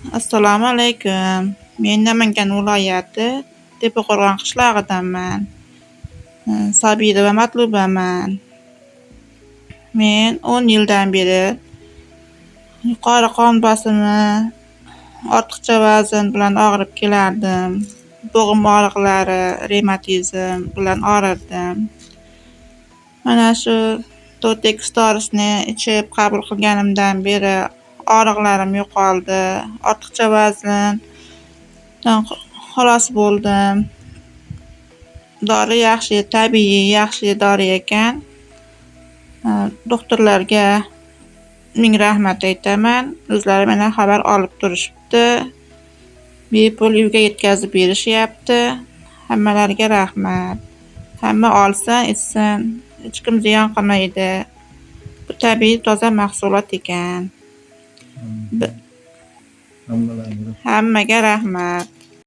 Assalomu alaykum. Men Namangan viloyati Tepaqo'rg'on qishlog'idanman. Sabirova Matlubaman. Men 10 yildan beri yuqori qon bosimi, ortiqcha vazn bilan og'rib kelardim. Bo'g'im og'riqlari, revmatizm bilan og'rirdim. Mana shu Totex Storis'ni ichib qabul qilganimdan beri og'riqlarim yo'qoldi. Ortiqcha vazndan xalos bo'ldim. Dori yaxshi, tabiiy, yaxshi dori ekan. Doktorlarga ming rahmat aytaman. O'zlari mendan xabar olib turishibdi. Bepul uyga yetkazib berishyapti. Hammalariga rahmat. Hamma olsin, ichsin. Hech kim ziyon qilmaydi. Bu tabiiy toza mahsulot ekan. Hammaga rahmat.